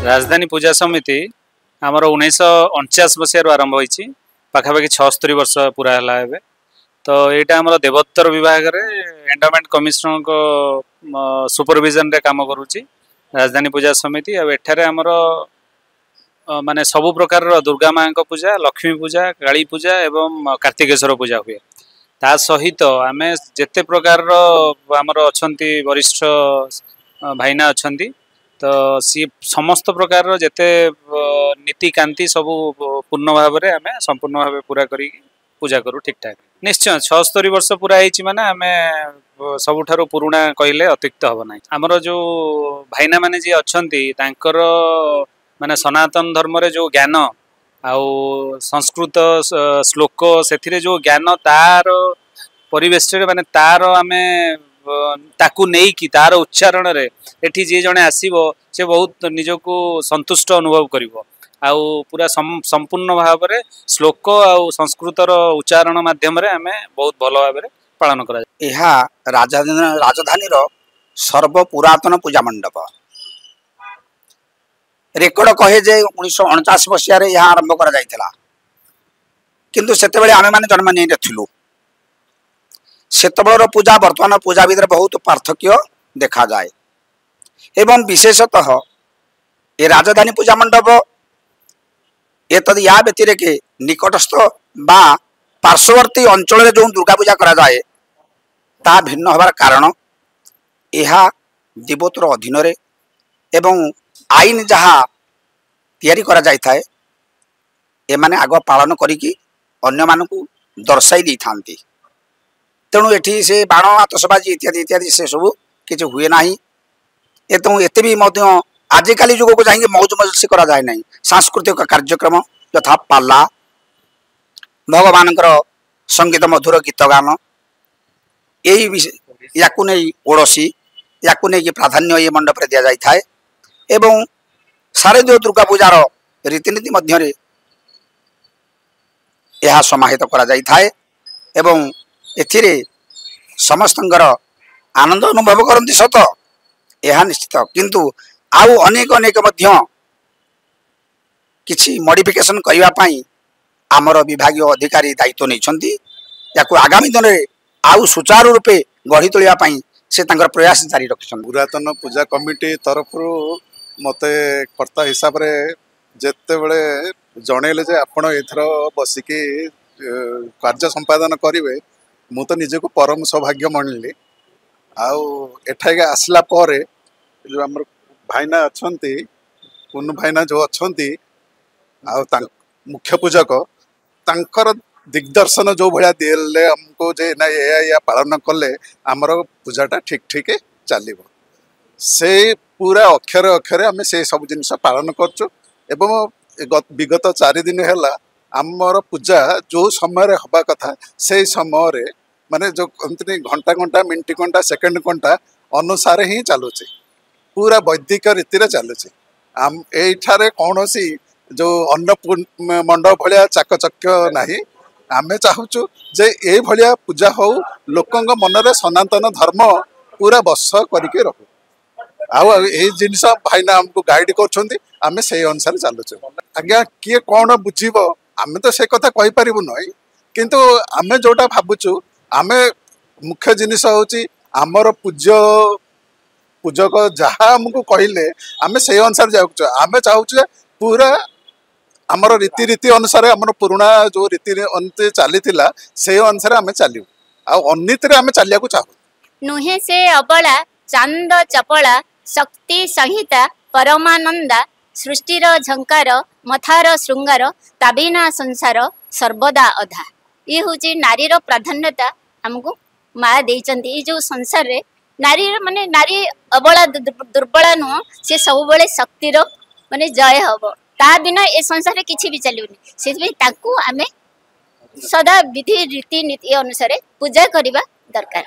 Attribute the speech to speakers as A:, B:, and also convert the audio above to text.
A: राजधानी पूजा समिति आमर 1949 मसीह आरंभ होती पाखापाखि 76 वर्ष पूरा है। तो यहाँ आम देवोत्तर विभाग में एंडोमेंट कमिशनर को सुपरविजन रे काम करुच्ची राजधानी पूजा समिति। एठारे आमर माने सबु प्रकार दुर्गा माँ पूजा, लक्ष्मी पूजा, काली पूजा एवं कार्तिकेश्वर पूजा हुए। ता सहित आमे जेते प्रकार आमर अच्छी वरिष्ठ भाईना अच्छी तो सी समस्त प्रकार जेते नीतिकांति सबू पूर्ण भाव में आम संपूर्ण भाव पूरा करी पूजा करूँ ठीक ठाक। निश्चय 76 वर्ष पूरा होती माने आमे सबुठारु पुराणा कहले अतिरिक्त हम ना। आमर जो भाईना माने जी अच्छी तांकर माने सनातन धर्म रे जो ज्ञान आउ संस्कृत श्लोक से जो ज्ञान तार परिवेश माने तार आमे ताकू नहीं कि तार उच्चारण रे एठी जे जने आसीबो से बहुत निजको संतुष्ट अनुभव करिवो। आउ पूरा संपूर्ण भाव में श्लोक आउ संस्कृतर उच्चारण माध्यम रे आमे बहुत भल भाव में पालन करा।
B: यह राजधानी सर्व पुरातन पूजा मंडप रेकर्ड कहे जे 1949 मसीह यहाँ आरंभ करा जायतिला, किंतु सेतेबेले आमे माने जन्म नहीं नथिलु। सेतेबेलर पूजा वर्तमान पूजा भितर बहुत पार्थक्य देखा जाए एवं विशेषतः ये राजधानी पूजा मंडप एतद या व्यतिरेक निकटस्थ बा पार्श्ववर्ती अंचल जो दुर्गा पूजा करा जाए ता भिन्न होबार कारण यह देवोत्तर अधीन रे एवं आईन जहाँ तैयारी करा जाय थाए ए माने आग पालन करिकी अन्य मानकु दर्शाई दी थांती। तेणु एठी से बाण आतशबाजी इत्यादि इत्यादि से सब किसी हुए ना। एतु एते भी आजिकल युग को चाहिए मौज मजलिस करा जाए नहीं। सांस्कृतिक कार्यक्रम यथा पाला भगवान संगीत मधुर गीत गान या ओडसी या प्राधान्य ये मंडप रे दिया जाय थाए एवं शारदीय दुर्गा पूजार रीतिनीति मध्य यह समाहित करा जाय थाए एवं एथिरे समस्तंकर आनंद अनुभव करती सत यह निश्चित, किंतु आउ अनेक अनेक मध्य किछि मॉडिफिकेशन करिवा पई आमर विभागीय अधिकारी दायित्व नहीं या आगामी दिन में आउ सुचारू रूपे गढ़ी तोलिया पई से तांकर प्रयास जारी रखिछन।
C: पुरातन पूजा कमिटी तरफ मते कर्ता हिसाब रे जेते बेले जणेले जे आपण एथर बसिकी कार्य संपादन करिवे मु तो निजे को परम सौभाग्य मानिली। आउ एठाके आसला परे जो हमर भाईना अच्छंती पुनु भाईना जो अच्छंती आउ मुख्य पूजक तांकर दिग्दर्शन जो भाया दिले हमको जे ना या पालन कले आमर पूजाटा ठीक ठीक चलिबो। से पूरा अक्षर अक्षरे आम से सब जिन पालन करचु एवं विगत 4 दिन है आमर पूजा जो समय हवा कथा से समय माने जो घंटा घंटा मिनट घंटा सेकंड घंटा अनुसार ही चलुचे पूरा वैदिक रीति चलुचे। आम एठारे कौन सी जो अन्न मंडप भाया चाकचक्य नहीं। आमे चाहूचु जे ए भलिया पूजा हो लोकंग मनरे सनातन धर्म पूरा बस करके रहू। आउ ए जिनस भाईना हमको गाइड करछंती आमे से अनुसार चलुचे। आज्ञा किए कौन बुझीबो आमे तो से कथा कहि परिबु नै, किंतु आमे जोटा भाबुचु आमे मुख्य जिनिस होची आमर पूजक जहाँ हमको कहले आमे से अनुसार जाउछु। आमे चाहूछु पूरा आमर रीति रीति अनुसार आमर पुराना जो रीति अंते चली से अनुसार आमे चलियो आ अन्यतरे आमे चलिया को चाहू।
D: नुहे से अबला चांद चपला शक्ति संहिता परमानंदा सृष्टिर झंकार मथार श्रृंगार ताबिना संसार सर्वदा अधा। ये हूँ नारीर प्राधान्यता हमको माँ देइचंती। जो संसार रे नारी माने नारी अबला दुर्बला नुह से सब बड़े शक्तिर माने जय हम ता बिना ए संसार रे किछि भी चलुनी। से ताकू आमे सदा विधि रीति नीति अनुसार पूजा करबा दरकार।